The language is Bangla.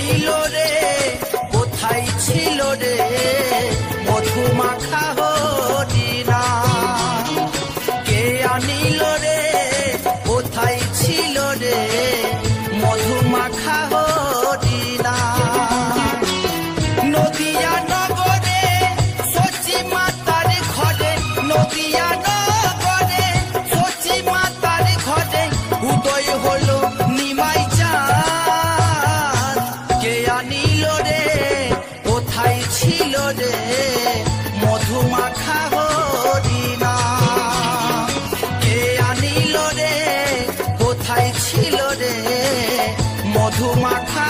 আনিল রে কোথায় ছিল রে মধুমাখা হরিণা কে আনিল রে কোথায় ছিল রে মধুমাখা হরিণা নদিয়া নগরে সচি মাতার ঘরে নদিয়া নগরে সচি মাতার ঘরে উদয় হলো নিমাই চাঁদ কে আনিল রে কোথায় ছিল রে মধুমাখা হরিণা কে আনিল রে কোথায় ছিল রে মধুমাখা